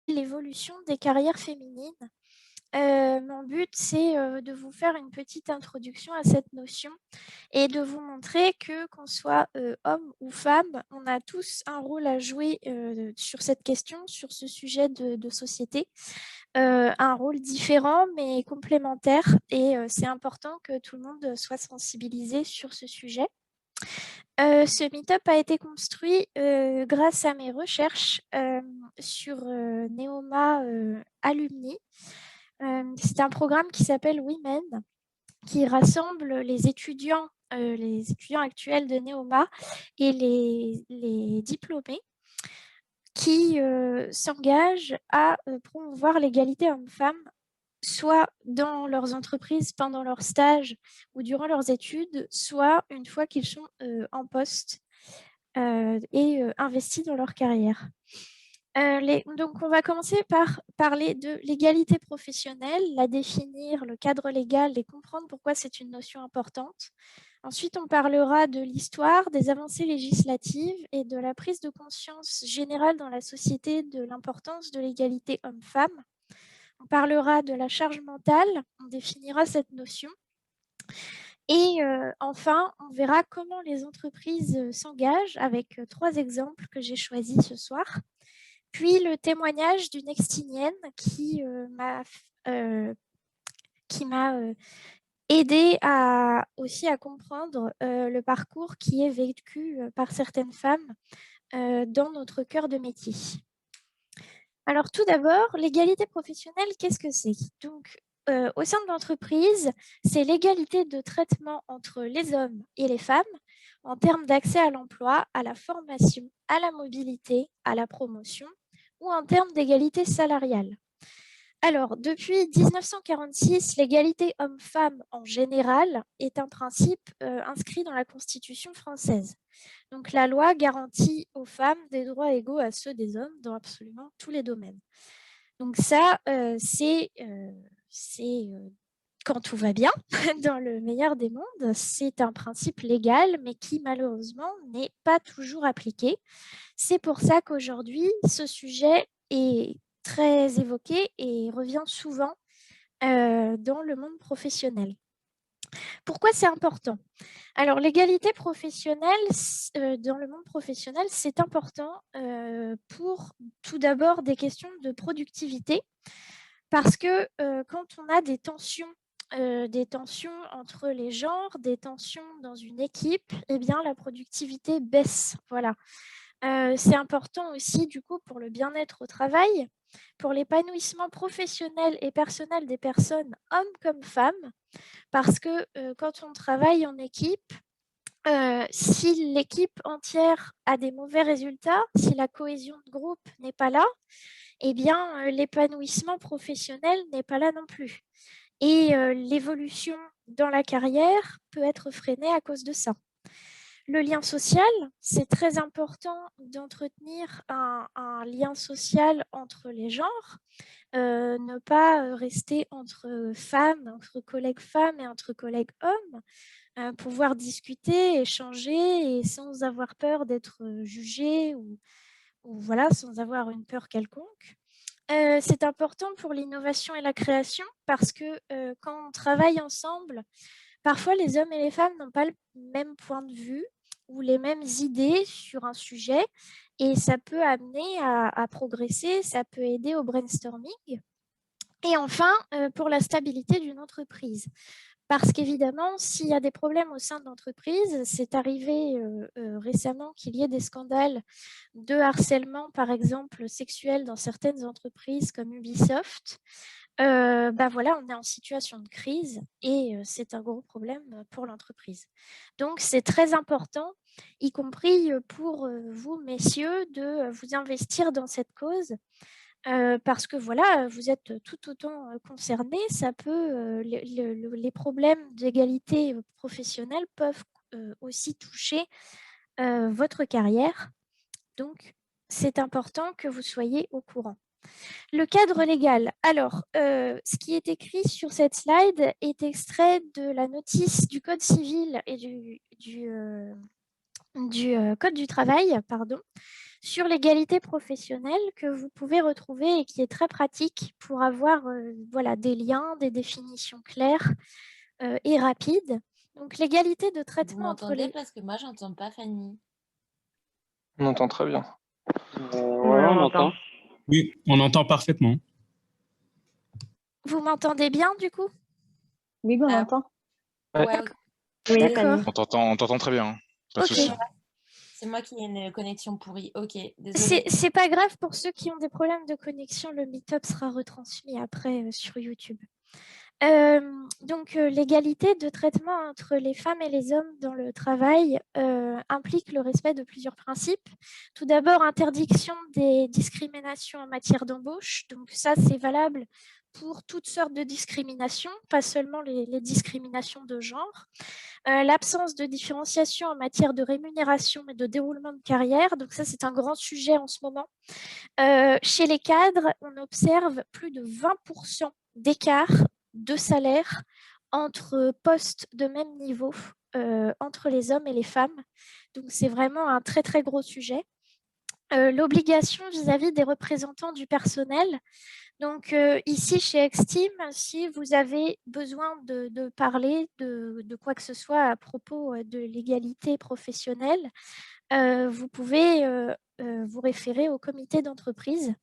l'évolution des carrières féminines. Mon but, c'est, de vous faire une petite introduction à cette notion et de vous montrer que qu'on soit, homme ou femme, on a tous un rôle à jouer, sur cette question, sur ce sujet de société. Un rôle différent mais complémentaire et c'est important que tout le monde soit sensibilisé sur ce sujet. Ce meet-up a été construit, grâce à mes recherches, sur, Neoma, Alumni. C'est un programme qui s'appelle Women, qui rassemble les étudiants actuels de Neoma et les diplômés qui, s'engagent à, promouvoir l'égalité hommes-femmes, soit dans leurs entreprises pendant leur stage ou durant leurs études, soit une fois qu'ils sont, en poste, et investis dans leur carrière. Donc, on va commencer par parler de l'égalité professionnelle, la définir, le cadre légal et comprendre pourquoi c'est une notion importante. Ensuite, on parlera de l'histoire, des avancées législatives et de la prise de conscience générale dans la société de l'importance de l'égalité homme-femme. On parlera de la charge mentale, on définira cette notion. Et enfin, on verra comment les entreprises s'engagent avec 3 exemples que j'ai choisis ce soir. Puis le témoignage d'une Extinienne qui m'a aidée aussi à comprendre le parcours qui est vécu par certaines femmes dans notre cœur de métier. Alors tout d'abord, l'égalité professionnelle, qu'est-ce que c'est? Donc, au sein de l'entreprise, c'est l'égalité de traitement entre les hommes et les femmes en termes d'accès à l'emploi, à la formation, à la mobilité, à la promotion ou en termes d'égalité salariale. Alors, depuis 1946, l'égalité homme-femme en général est un principe inscrit dans la Constitution française. Donc, la loi garantit aux femmes des droits égaux à ceux des hommes dans absolument tous les domaines. Donc ça, c'est quand tout va bien, dans le meilleur des mondes. C'est un principe légal, mais qui malheureusement n'est pas toujours appliqué. C'est pour ça qu'aujourd'hui, ce sujet est très évoqué et revient souvent dans le monde professionnel. Pourquoi c'est important? Alors, l'égalité professionnelle, dans le monde professionnel, c'est important pour tout d'abord des questions de productivité, parce que quand on a des tensions entre les genres, des tensions dans une équipe, eh bien, la productivité baisse. Voilà. C'est important aussi, du coup, pour le bien-être au travail, pour l'épanouissement professionnel et personnel des personnes, hommes comme femmes, parce que quand on travaille en équipe, si l'équipe entière a des mauvais résultats, si la cohésion de groupe n'est pas là, eh bien, l'épanouissement professionnel n'est pas là non plus. Et l'évolution dans la carrière peut être freinée à cause de ça. Le lien social, c'est très important d'entretenir un lien social entre les genres, ne pas rester entre femmes, entre collègues femmes et entre collègues hommes, pouvoir discuter, échanger et sans avoir peur d'être jugé ou voilà, sans avoir une peur quelconque. C'est important pour l'innovation et la création parce que quand on travaille ensemble, parfois les hommes et les femmes n'ont pas le même point de vue ou les mêmes idées sur un sujet et ça peut amener à progresser, ça peut aider au brainstorming. Et enfin, pour la stabilité d'une entreprise. Parce qu'évidemment, s'il y a des problèmes au sein de l'entreprise, c'est arrivé récemment qu'il y ait des scandales de harcèlement, par exemple, sexuel dans certaines entreprises comme Ubisoft. Bah voilà, on est en situation de crise et c'est un gros problème pour l'entreprise. Donc, c'est très important, y compris pour vous, messieurs, de vous investir dans cette cause parce que voilà, vous êtes tout autant concernés. Ça peut, les problèmes d'égalité professionnelle peuvent aussi toucher votre carrière. Donc, c'est important que vous soyez au courant. Le cadre légal. Alors, ce qui est écrit sur cette slide est extrait de la notice du Code civil et du Code du travail, pardon. sur l'égalité professionnelle que vous pouvez retrouver et qui est très pratique pour avoir voilà, des liens, des définitions claires et rapides. Donc, l'égalité de Vous traitement entre m'entendez les... parce que moi, j'entends pas Fanny. On entend très bien. Ouais, on entend. Oui, on entend parfaitement. Vous m'entendez bien, du coup? Oui, on Ah, entend. Ouais. Ouais, Oui, D'accord. On t'entend très bien, hein. Pas de Ok. souci. c'est moi qui ai une connexion pourrie. Ok, désolée. C'est pas grave pour ceux qui ont des problèmes de connexion, le meet-up sera retransmis après sur YouTube. Donc, l'égalité de traitement entre les femmes et les hommes dans le travail implique le respect de plusieurs principes. Tout d'abord, interdiction des discriminations en matière d'embauche. Donc ça, c'est valable pour toutes sortes de discriminations, pas seulement les discriminations de genre. L'absence de différenciation en matière de rémunération et de déroulement de carrière. Donc ça, c'est un grand sujet en ce moment. Chez les cadres, on observe plus de 20% d'écart de salaire entre postes de même niveau entre les hommes et les femmes. Donc, c'est vraiment un très, très gros sujet. L'obligation vis-à-vis des représentants du personnel. Donc, ici, chez Exteam, si vous avez besoin de parler de quoi que ce soit à propos de l'égalité professionnelle, vous pouvez vous référer au comité d'entreprise.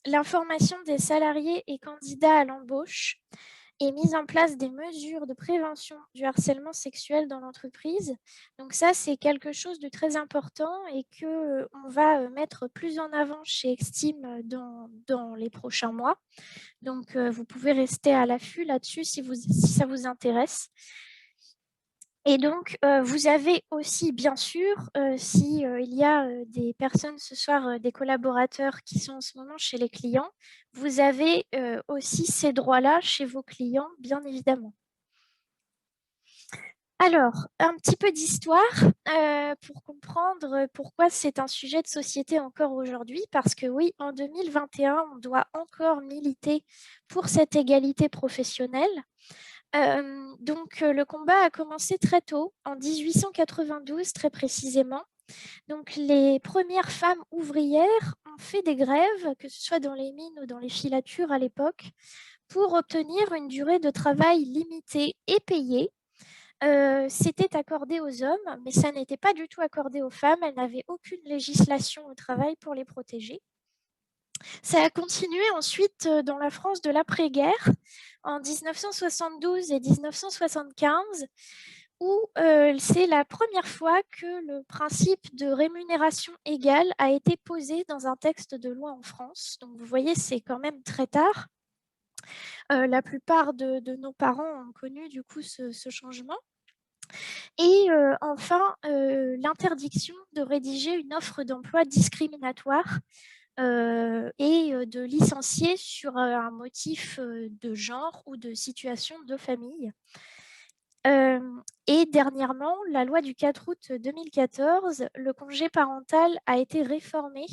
L'information des salariés et candidats à l'embauche et mise en place des mesures de prévention du harcèlement sexuel dans l'entreprise. Donc ça, c'est quelque chose de très important et qu'on va mettre plus en avant chez Exteam dans les prochains mois. Donc, vous pouvez rester à l'affût là-dessus si ça vous intéresse. Et donc, vous avez aussi, bien sûr, si il y a des personnes ce soir, des collaborateurs qui sont en ce moment chez les clients, vous avez aussi ces droits-là chez vos clients, bien évidemment. Alors, un petit peu d'histoire pour comprendre pourquoi c'est un sujet de société encore aujourd'hui, parce que oui, en 2021, on doit encore militer pour cette égalité professionnelle. Donc, le combat a commencé très tôt, en 1892 très précisément. Donc, les premières femmes ouvrières ont fait des grèves, que ce soit dans les mines ou dans les filatures à l'époque, pour obtenir une durée de travail limitée et payée. C'était accordé aux hommes, mais ça n'était pas du tout accordé aux femmes. Elles n'avaient aucune législation au travail pour les protéger. Ça a continué ensuite dans la France de l'après-guerre, en 1972 et 1975, où c'est la première fois que le principe de rémunération égale a été posé dans un texte de loi en France. Donc vous voyez, c'est quand même très tard. La plupart de nos parents ont connu du coup ce changement. Et enfin, l'interdiction de rédiger une offre d'emploi discriminatoire et de licencier sur un motif de genre ou de situation de famille. Et dernièrement, la loi du 4 août 2014, le congé parental a été réformé.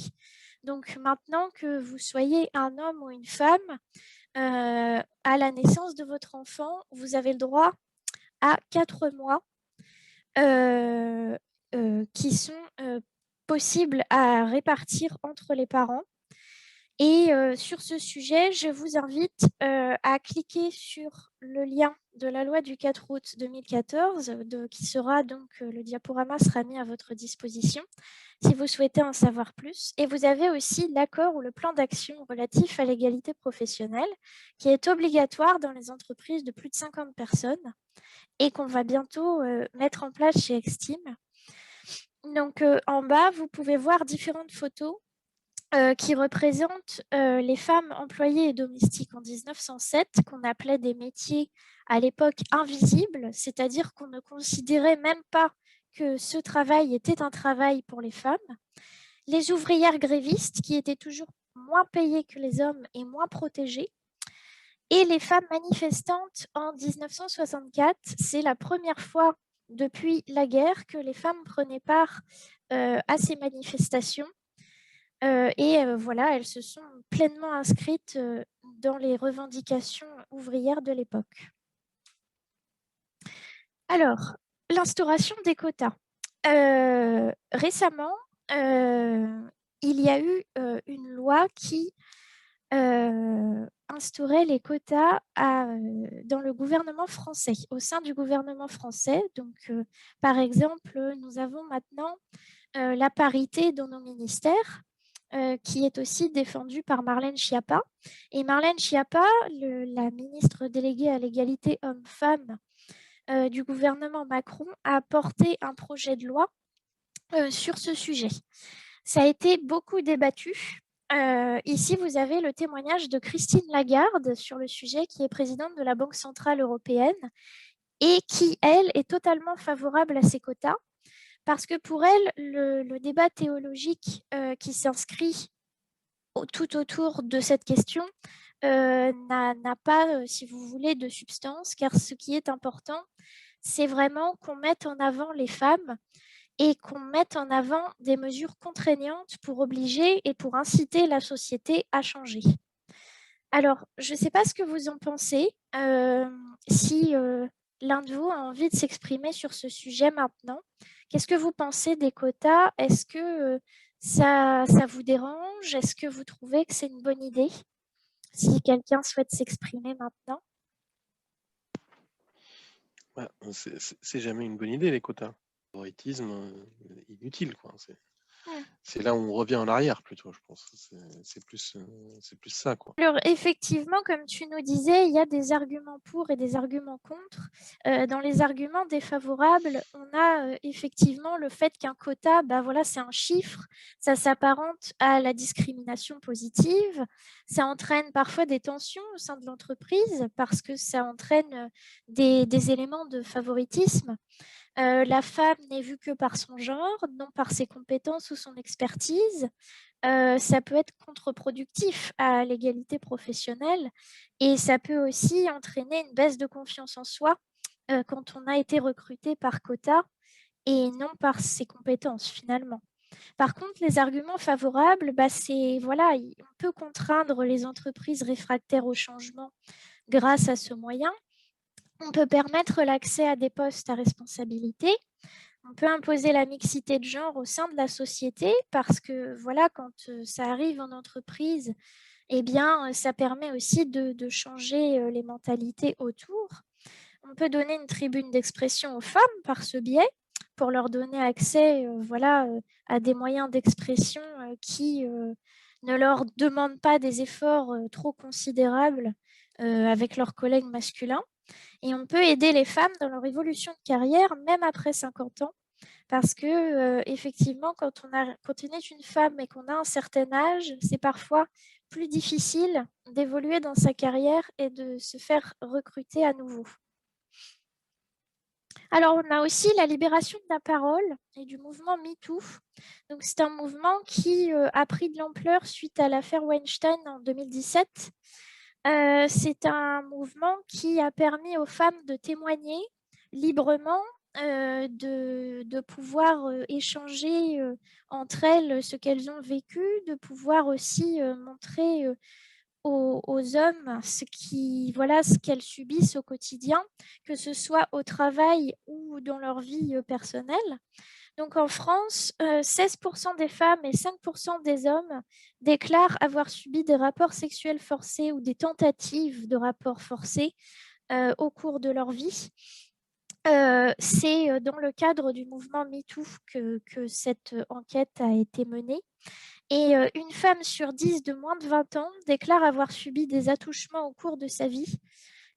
Donc maintenant que vous soyez un homme ou une femme, à la naissance de votre enfant, vous avez le droit à 4 mois qui sont possibles à répartir entre les parents. Et sur ce sujet, je vous invite à cliquer sur le lien de la loi du 4 août 2014, qui sera donc, le diaporama sera mis à votre disposition si vous souhaitez en savoir plus. Et vous avez aussi l'accord ou le plan d'action relatif à l'égalité professionnelle qui est obligatoire dans les entreprises de plus de 50 personnes et qu'on va bientôt mettre en place chez Exteam. Donc, en bas, vous pouvez voir différentes photos qui représentent les femmes employées et domestiques en 1907, qu'on appelait des métiers à l'époque invisibles, c'est-à-dire qu'on ne considérait même pas que ce travail était un travail pour les femmes. Les ouvrières grévistes, qui étaient toujours moins payées que les hommes et moins protégées. Et les femmes manifestantes en 1964, c'est la première fois depuis la guerre que les femmes prenaient part à ces manifestations. Voilà, elles se sont pleinement inscrites dans les revendications ouvrières de l'époque. Alors, l'instauration des quotas. Récemment, il y a eu une loi qui instaurait les quotas dans le gouvernement français, au sein du gouvernement français. Donc, par exemple, nous avons maintenant la parité dans nos ministères, qui est aussi défendue par Marlène Schiappa. Et Marlène Schiappa, la ministre déléguée à l'égalité hommes-femmes du gouvernement Macron, a porté un projet de loi sur ce sujet. Ça a été beaucoup débattu. Ici, vous avez le témoignage de Christine Lagarde sur le sujet, qui est présidente de la Banque centrale européenne et qui, elle, est totalement favorable à ces quotas parce que pour elle, le débat théologique qui s'inscrit tout autour de cette question n'a pas, si vous voulez, de substance, car ce qui est important, c'est vraiment qu'on mette en avant les femmes et qu'on mette en avant des mesures contraignantes pour obliger et pour inciter la société à changer. Alors, je ne sais pas ce que vous en pensez, si l'un de vous a envie de s'exprimer sur ce sujet maintenant. Qu'est-ce que vous pensez des quotas? Est-ce que ça vous dérange? Est-ce que vous trouvez que c'est une bonne idée? Si quelqu'un souhaite s'exprimer maintenant. Bah, c'est jamais une bonne idée, les quotas. Favoritisme inutile, quoi. C'est là où on revient en arrière, plutôt, je pense. C'est plus ça, quoi. Alors, effectivement, comme tu nous disais, il y a des arguments pour et des arguments contre. Dans les arguments défavorables, on a effectivement le fait qu'un quota, voilà, c'est un chiffre, ça s'apparente à la discrimination positive, ça entraîne parfois des tensions au sein de l'entreprise parce que ça entraîne des éléments de favoritisme. La femme n'est vue que par son genre, non par ses compétences ou son expertise. Ça peut être contre-productif à l'égalité professionnelle et ça peut aussi entraîner une baisse de confiance en soi quand on a été recruté par quota et non par ses compétences finalement. Par contre, les arguments favorables, c'est voilà, on peut contraindre les entreprises réfractaires au changement grâce à ce moyen. On peut permettre l'accès à des postes à responsabilité. On peut imposer la mixité de genre au sein de la société parce que voilà, quand ça arrive en entreprise, eh bien, ça permet aussi de changer les mentalités autour. On peut donner une tribune d'expression aux femmes par ce biais pour leur donner accès à des moyens d'expression qui ne leur demandent pas des efforts trop considérables avec leurs collègues masculins. Et on peut aider les femmes dans leur évolution de carrière, même après 50 ans, parce que effectivement, quand on est une femme et qu'on a un certain âge, c'est parfois plus difficile d'évoluer dans sa carrière et de se faire recruter à nouveau. Alors, on a aussi la libération de la parole et du mouvement MeToo. Donc, c'est un mouvement qui a pris de l'ampleur suite à l'affaire Weinstein en 2017. C'est un mouvement qui a permis aux femmes de témoigner librement, de pouvoir échanger entre elles ce qu'elles ont vécu, de pouvoir aussi montrer aux hommes ce qu'elles subissent au quotidien, que ce soit au travail ou dans leur vie personnelle. Donc en France, 16% des femmes et 5% des hommes déclarent avoir subi des rapports sexuels forcés ou des tentatives de rapports forcés au cours de leur vie. C'est dans le cadre du mouvement MeToo que cette enquête a été menée. Et une femme sur 10 de moins de 20 ans déclare avoir subi des attouchements au cours de sa vie.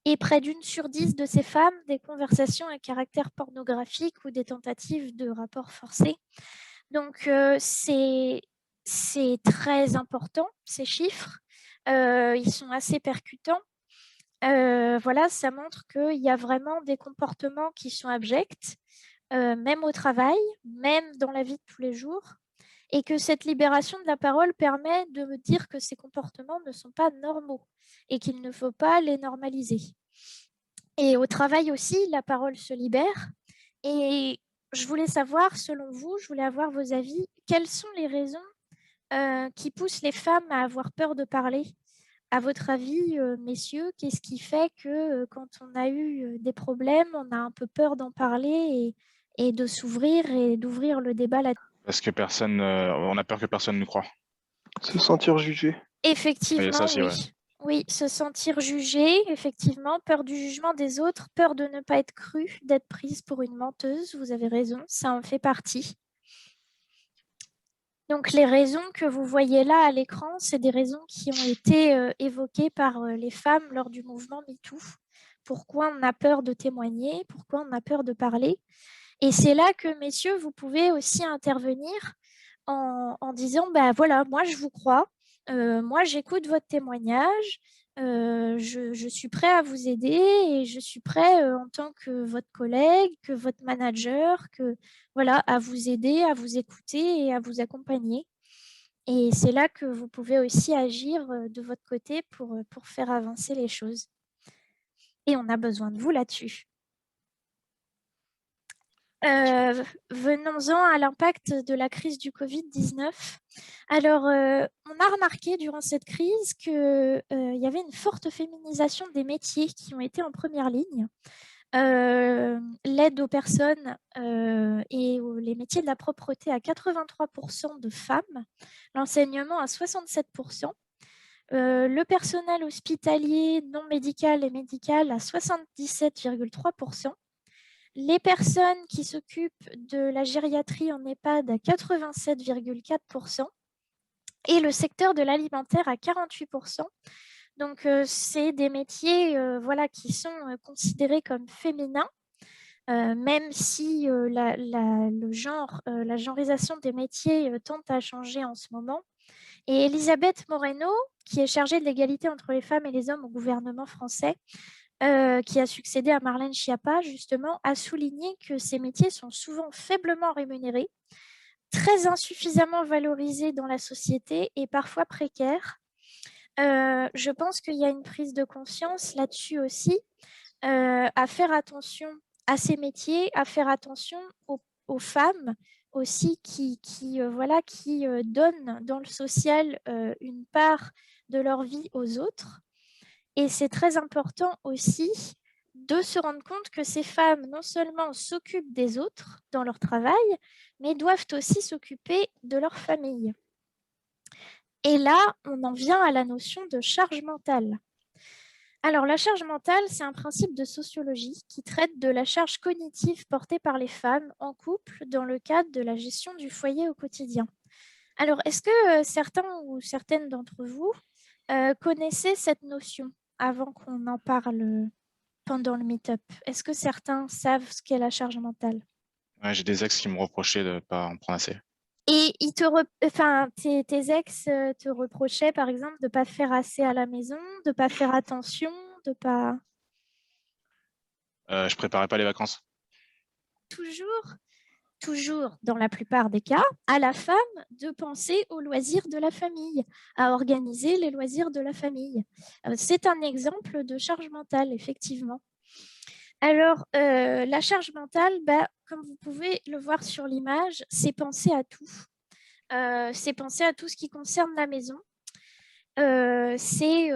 Et près d'une sur 10 de ces femmes, des conversations à caractère pornographique ou des tentatives de rapports forcés. Donc, c'est très important, ces chiffres. Ils sont assez percutants. Ça montre qu'il y a vraiment des comportements qui sont abjects, même au travail, même dans la vie de tous les jours. Et que cette libération de la parole permet de me dire que ces comportements ne sont pas normaux et qu'il ne faut pas les normaliser. Et au travail aussi, la parole se libère. Et je voulais savoir, selon vous, je voulais avoir vos avis, quelles sont les raisons qui poussent les femmes à avoir peur de parler? À votre avis, messieurs, qu'est-ce qui fait que quand on a eu des problèmes, on a un peu peur d'en parler et de s'ouvrir et d'ouvrir le débat là-dessus? Parce que personne, on a peur que personne ne nous croit. Se sentir jugé. Effectivement, ça aussi, oui. ouais. Oui, se sentir jugé, effectivement, peur du jugement des autres, peur de ne pas être crue, d'être prise pour une menteuse, vous avez raison, ça en fait partie. Donc les raisons que vous voyez là à l'écran, c'est des raisons qui ont été évoquées par les femmes lors du mouvement MeToo. Pourquoi on a peur de témoigner, pourquoi on a peur de parler. Et c'est là que, messieurs, vous pouvez aussi intervenir en disant, bah voilà, moi je vous crois, moi j'écoute votre témoignage, je suis prêt à vous aider et je suis prêt en tant que votre collègue, que votre manager, voilà, à vous aider, à vous écouter et à vous accompagner. Et c'est là que vous pouvez aussi agir de votre côté pour faire avancer les choses. Et on a besoin de vous là-dessus. Venons-en à l'impact de la crise du Covid-19. Alors, on a remarqué durant cette crise qu'il y avait une forte féminisation des métiers qui ont été en première ligne. L'aide aux personnes et les métiers de la propreté à 83% de femmes, l'enseignement à 67%, le personnel hospitalier non médical et médical à 77,3%, les personnes qui s'occupent de la gériatrie en EHPAD à 87,4% et le secteur de l'alimentaire à 48%. Donc, c'est des métiers voilà, qui sont considérés comme féminins, même si la genréisation des métiers tend à changer en ce moment. Et Elisabeth Moreno, qui est chargée de l'égalité entre les femmes et les hommes au gouvernement français, qui a succédé à Marlène Schiappa, justement, a souligné que ces métiers sont souvent faiblement rémunérés, très insuffisamment valorisés dans la société et parfois précaires. Je pense qu'il y a une prise de conscience là-dessus aussi, à faire attention à ces métiers, à faire attention aux femmes aussi qui donnent dans le social une part de leur vie aux autres. Et c'est très important aussi de se rendre compte que ces femmes, non seulement s'occupent des autres dans leur travail, mais doivent aussi s'occuper de leur famille. Et là, on en vient à la notion de charge mentale. Alors, la charge mentale, c'est un principe de sociologie qui traite de la charge cognitive portée par les femmes en couple dans le cadre de la gestion du foyer au quotidien. Alors, est-ce que certains ou certaines d'entre vous connaissaient cette notion avant qu'on en parle pendant le meet-up? Est-ce que certains savent ce qu'est la charge mentale? Ouais, j'ai des ex qui me reprochaient de ne pas en prendre assez. Et tes ex te reprochaient, par exemple, de ne pas faire assez à la maison, de ne pas faire attention, de pas... Je préparais pas les vacances. Toujours, dans la plupart des cas, à la femme de penser aux loisirs de la famille, à organiser les loisirs de la famille. C'est un exemple de charge mentale, effectivement. Alors, la charge mentale, comme vous pouvez le voir sur l'image, c'est penser à tout. C'est penser à tout ce qui concerne la maison. C'est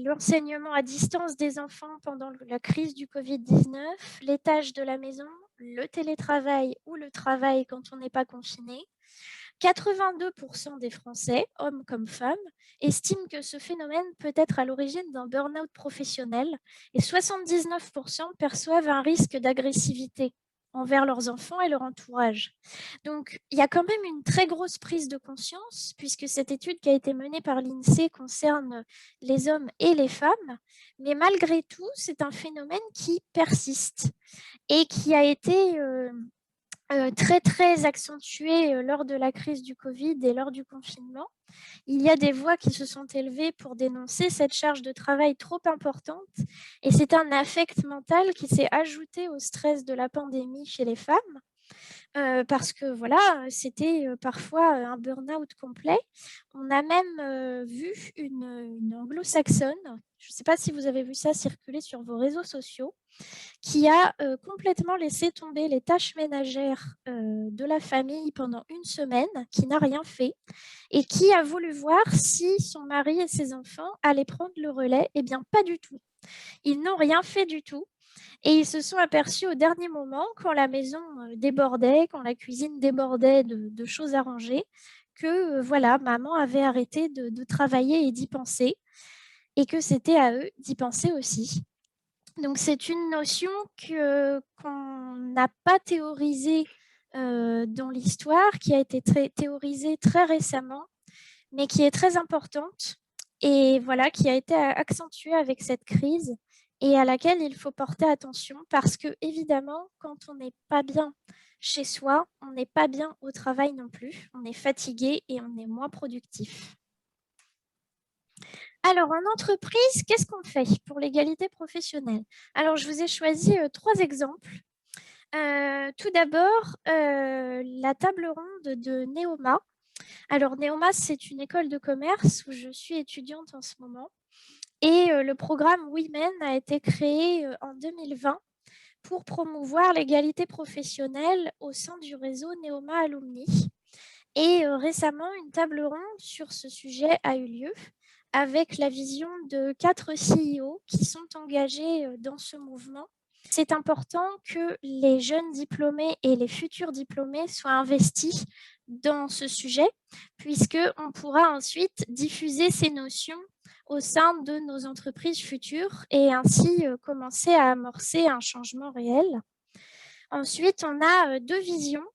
l'enseignement à distance des enfants pendant la crise du Covid-19, les tâches de la maison, le télétravail ou le travail quand on n'est pas confiné. 82% des Français, hommes comme femmes, estiment que ce phénomène peut être à l'origine d'un burn-out professionnel et 79% perçoivent un risque d'agressivité envers leurs enfants et leur entourage. Donc, il y a quand même une très grosse prise de conscience, puisque cette étude qui a été menée par l'INSEE concerne les hommes et les femmes, mais malgré tout, c'est un phénomène qui persiste et qui a été très, très accentué lors de la crise du Covid et lors du confinement. Il y a des voix qui se sont élevées pour dénoncer cette charge de travail trop importante et c'est un affect mental qui s'est ajouté au stress de la pandémie chez les femmes parce que voilà, c'était parfois un burn-out complet. On a même vu une anglo-saxonne, je ne sais pas si vous avez vu ça circuler sur vos réseaux sociaux, qui a complètement laissé tomber les tâches ménagères de la famille pendant une semaine, qui n'a rien fait, et qui a voulu voir si son mari et ses enfants allaient prendre le relais. Eh bien, pas du tout. Ils n'ont rien fait du tout. Et ils se sont aperçus au dernier moment, quand la maison débordait, quand la cuisine débordait de choses à ranger, que voilà, maman avait arrêté de travailler et d'y penser, et que c'était à eux d'y penser aussi. Donc, c'est une notion qu'on n'a pas théorisée dans l'histoire, qui a été théorisée très récemment, mais qui est très importante et voilà, qui a été accentuée avec cette crise et à laquelle il faut porter attention parce que, évidemment, quand on n'est pas bien chez soi, on n'est pas bien au travail non plus. On est fatigué et on est moins productif. Alors, en entreprise, qu'est-ce qu'on fait pour l'égalité professionnelle? Alors, je vous ai choisi 3 exemples. Tout d'abord, la table ronde de Neoma. Alors, Neoma, c'est une école de commerce où je suis étudiante en ce moment. Et le programme Women a été créé en 2020 pour promouvoir l'égalité professionnelle au sein du réseau Neoma Alumni. Et récemment, une table ronde sur ce sujet a eu lieu avec la vision de 4 CEO qui sont engagés dans ce mouvement. C'est important que les jeunes diplômés et les futurs diplômés soient investis dans ce sujet, puisqu'on pourra ensuite diffuser ces notions au sein de nos entreprises futures et ainsi commencer à amorcer un changement réel. Ensuite, on a deux visions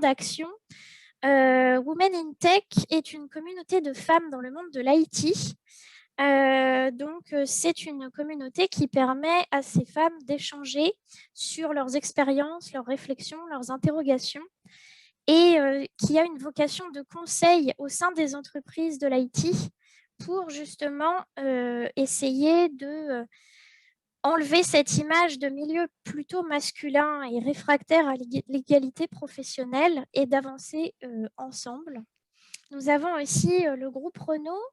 d'action. Women in Tech est une communauté de femmes dans le monde de l'IT. Donc, c'est une communauté qui permet à ces femmes d'échanger sur leurs expériences, leurs réflexions, leurs interrogations et qui a une vocation de conseil au sein des entreprises de l'IT pour justement essayer de enlever cette image de milieu plutôt masculin et réfractaire à l'égalité professionnelle et d'avancer ensemble. Nous avons aussi le groupe Renault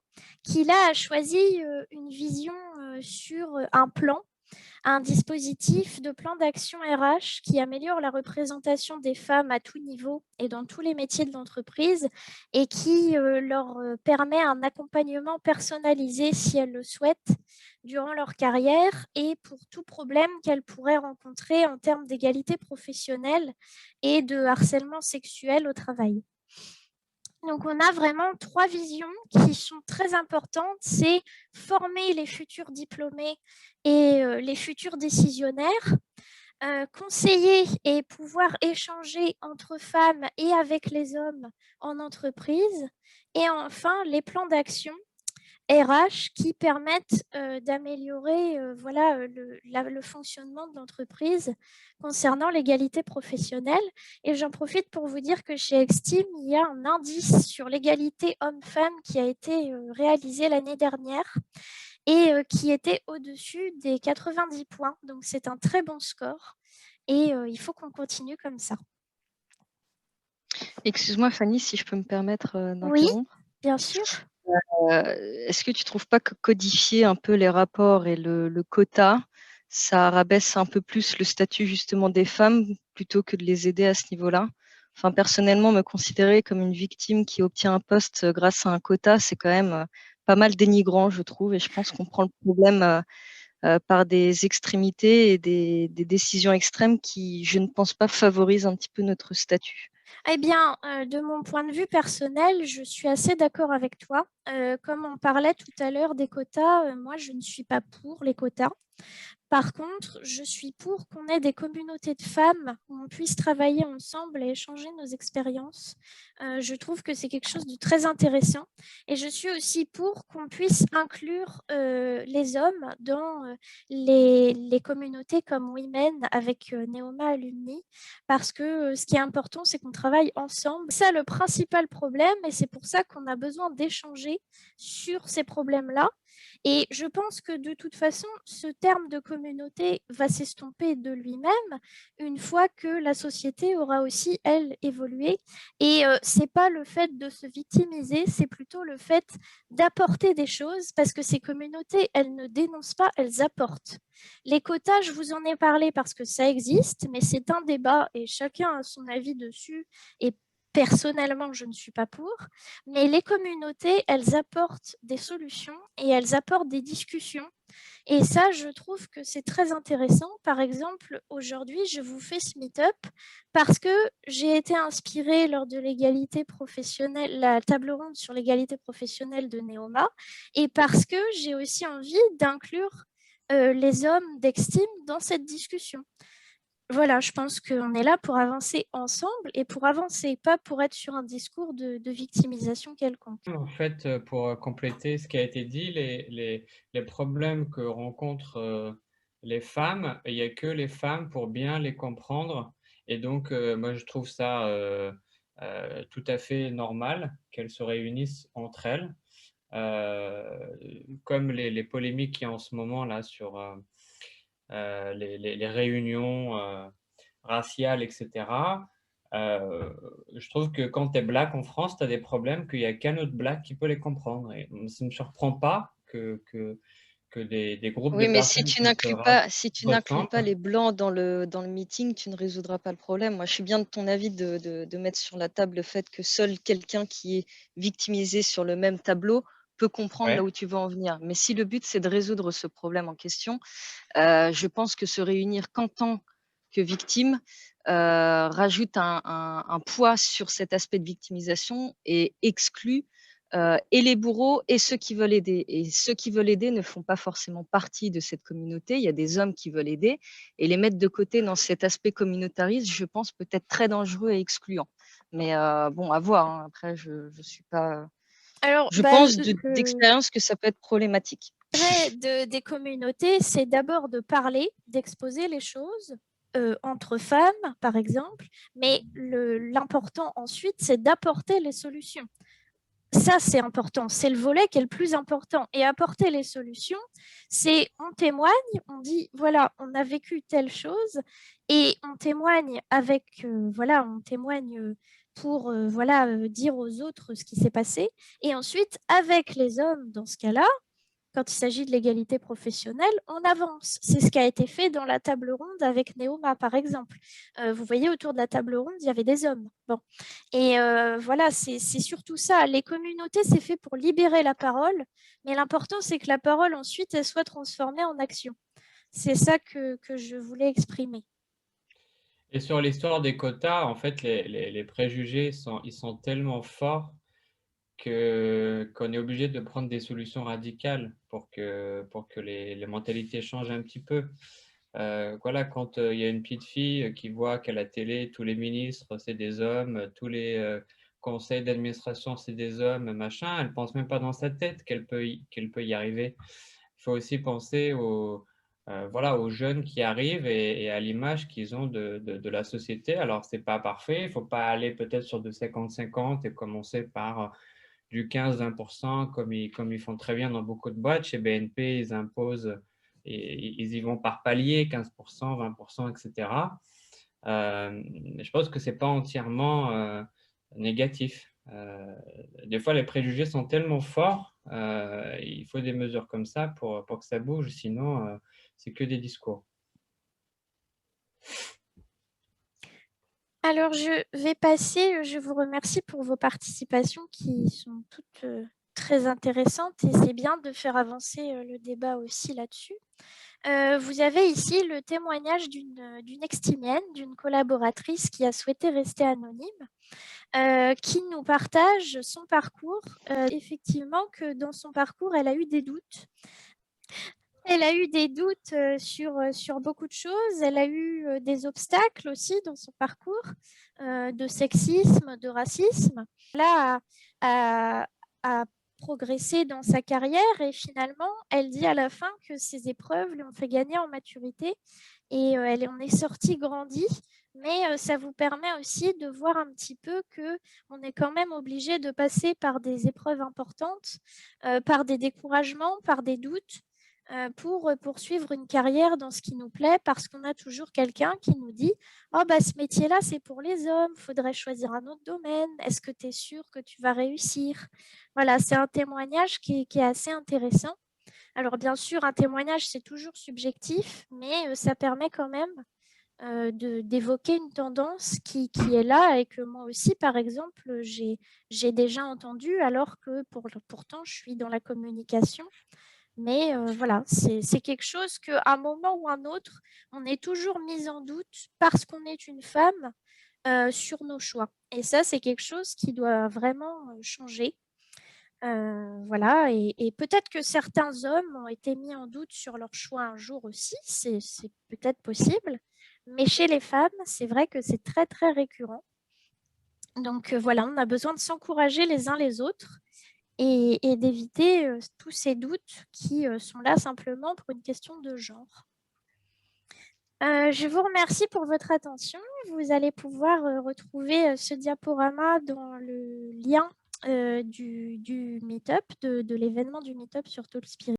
qui là a choisi une vision sur un dispositif de plan d'action RH qui améliore la représentation des femmes à tout niveau et dans tous les métiers de l'entreprise et qui leur permet un accompagnement personnalisé si elles le souhaitent durant leur carrière et pour tout problème qu'elles pourraient rencontrer en termes d'égalité professionnelle et de harcèlement sexuel au travail. Donc, on a vraiment 3 visions qui sont très importantes. C'est former les futurs diplômés et les futurs décisionnaires, conseiller et pouvoir échanger entre femmes et avec les hommes en entreprise. Et enfin, les plans d'action RH qui permettent d'améliorer le fonctionnement de l'entreprise concernant l'égalité professionnelle. Et j'en profite pour vous dire que chez Exteam, il y a un indice sur l'égalité homme-femme qui a été réalisé l'année dernière et qui était au-dessus des 90 points. Donc, c'est un très bon score et il faut qu'on continue comme ça. Excuse-moi, Fanny, si je peux me permettre Oui, d'interrompre. bien sûr. Est-ce que tu ne trouves pas que codifier un peu les rapports et le quota, ça rabaisse un peu plus le statut justement des femmes plutôt que de les aider à ce niveau-là? Enfin, personnellement, me considérer comme une victime qui obtient un poste grâce à un quota, c'est quand même pas mal dénigrant, je trouve, et je pense qu'on prend le problème par des extrémités et des décisions extrêmes qui, je ne pense pas, favorisent un petit peu notre statut. Eh bien, de mon point de vue personnel, je suis assez d'accord avec toi. Comme on parlait tout à l'heure des quotas, moi, je ne suis pas pour les quotas. Par contre, je suis pour qu'on ait des communautés de femmes où on puisse travailler ensemble et échanger nos expériences. Je trouve que c'est quelque chose de très intéressant. Et je suis aussi pour qu'on puisse inclure les hommes dans les communautés comme Women avec Neoma Alumni, parce que ce qui est important, c'est qu'on travaille ensemble. C'est ça le principal problème et c'est pour ça qu'on a besoin d'échanger sur ces problèmes-là. Et je pense que de toute façon, ce terme de communauté va s'estomper de lui-même une fois que la société aura aussi, elle, évolué. Et ce n'est pas le fait de se victimiser, c'est plutôt le fait d'apporter des choses parce que ces communautés, elles ne dénoncent pas, elles apportent. Les quotas, je vous en ai parlé parce que ça existe, mais c'est un débat et chacun a son avis dessus. Et Personnellement, je ne suis pas pour, mais les communautés, elles apportent des solutions et elles apportent des discussions. Et ça, je trouve que c'est très intéressant. Par exemple, aujourd'hui, je vous fais ce meet-up parce que j'ai été inspirée lors de l'égalité professionnelle, la table ronde sur l'égalité professionnelle de Neoma, et parce que j'ai aussi envie d'inclure les hommes d'Extime dans cette discussion. Voilà, je pense qu'on est là pour avancer ensemble et pour avancer, pas pour être sur un discours de victimisation quelconque. En fait, pour compléter ce qui a été dit, les problèmes que rencontrent les femmes, il n'y a que les femmes pour bien les comprendre. Et donc, moi, je trouve ça tout à fait normal qu'elles se réunissent entre elles. Comme les polémiques qu'il y a en ce moment là sur les réunions raciales, etc. Je trouve que quand tu es black en France, tu as des problèmes qu'il n'y a qu'un autre black qui peut les comprendre. Et ça ne me surprend pas que des groupes Oui, de mais si personnes tu qui n'inclus se pas, si tu n'inclus pas ressemblent. les blancs dans le meeting, tu ne résoudras pas le problème. Moi, je suis bien de ton avis de mettre sur la table le fait que seul quelqu'un qui est victimisé sur le même tableau peut comprendre là Ouais. où tu veux en venir. Mais si le but, c'est de résoudre ce problème en question, je pense que se réunir qu'en tant que victime rajoute un poids sur cet aspect de victimisation et exclut et les bourreaux et ceux qui veulent aider. Et ceux qui veulent aider ne font pas forcément partie de cette communauté. Il y a des hommes qui veulent aider. Et les mettre de côté dans cet aspect communautariste, je pense peut-être très dangereux et excluant. Mais bon, à voir. Hein. Après, je ne suis pas... Alors, Je pense d'expérience que ça peut être problématique. Des communautés, c'est d'abord de parler, d'exposer les choses entre femmes, par exemple, mais l'important ensuite, c'est d'apporter les solutions. Ça, c'est important. C'est le volet qui est le plus important. Et apporter les solutions, c'est on témoigne, on dit, voilà, on a vécu telle chose, et on témoigne avec, voilà, on témoigne pour voilà, dire aux autres ce qui s'est passé. Et ensuite, avec les hommes, dans ce cas-là, quand il s'agit de l'égalité professionnelle, on avance. C'est ce qui a été fait dans la table ronde avec Neoma, par exemple. Vous voyez, autour de la table ronde, il y avait des hommes. Bon. Et voilà, c'est surtout ça. Les communautés, c'est fait pour libérer la parole, mais l'important, c'est que la parole, ensuite, elle soit transformée en action. C'est ça que je voulais exprimer. Et sur l'histoire des quotas, en fait, les préjugés, ils sont tellement forts qu'on est obligé de prendre des solutions radicales pour que les mentalités changent un petit peu. Voilà, quand il y a une petite fille qui voit qu'à la télé, tous les ministres, c'est des hommes, tous les conseils d'administration, c'est des hommes, machin, elle ne pense même pas dans sa tête qu'elle peut y arriver. Il faut aussi penser voilà, aux jeunes qui arrivent et à l'image qu'ils ont de la société. Alors, ce n'est pas parfait, il ne faut pas aller peut-être sur de 50-50 et commencer par du 15-20%, comme ils font très bien dans beaucoup de boîtes. Chez BNP, ils imposent, et ils y vont par palier, 15%, 20%, etc. Je pense que ce n'est pas entièrement négatif. Des fois, les préjugés sont tellement forts, il faut des mesures comme ça pour que ça bouge, sinon, c'est que des discours. Alors, je vais passer, je vous remercie pour vos participations qui sont toutes très intéressantes et c'est bien de faire avancer le débat aussi là-dessus. Vous avez ici le témoignage d'une extimienne, d'une collaboratrice qui a souhaité rester anonyme, qui nous partage son parcours. Effectivement que dans son parcours, elle a eu des doutes. Elle a eu des doutes sur beaucoup de choses. Elle a eu des obstacles aussi dans son parcours de sexisme, de racisme. Là, a progressé dans sa carrière et finalement, elle dit à la fin que ces épreuves lui ont fait gagner en maturité et elle en est sortie grandie. Mais ça vous permet aussi de voir un petit peu qu'on est quand même obligé de passer par des épreuves importantes, par des découragements, par des doutes, pour poursuivre une carrière dans ce qui nous plaît parce qu'on a toujours quelqu'un qui nous dit « Oh, bah, ce métier-là, c'est pour les hommes, il faudrait choisir un autre domaine. Est-ce que tu es sûr que tu vas réussir ?» Voilà, c'est un témoignage qui est assez intéressant. Alors, bien sûr, un témoignage, c'est toujours subjectif, mais ça permet quand même d'évoquer une tendance qui est là et que moi aussi, par exemple, j'ai déjà entendu alors que pourtant je suis dans la communication. Mais voilà, c'est quelque chose qu'à un moment ou un autre, on est toujours mis en doute parce qu'on est une femme sur nos choix. Et ça, c'est quelque chose qui doit vraiment changer. Voilà, et peut-être que certains hommes ont été mis en doute sur leur choix un jour aussi, c'est peut-être possible. Mais chez les femmes, c'est vrai que c'est très, très récurrent. Donc voilà, on a besoin de s'encourager les uns les autres et d'éviter tous ces doutes qui sont là simplement pour une question de genre. Je vous remercie pour votre attention. Vous allez pouvoir retrouver ce diaporama dans le lien du Meetup, de l'événement du Meetup sur Talkspirit.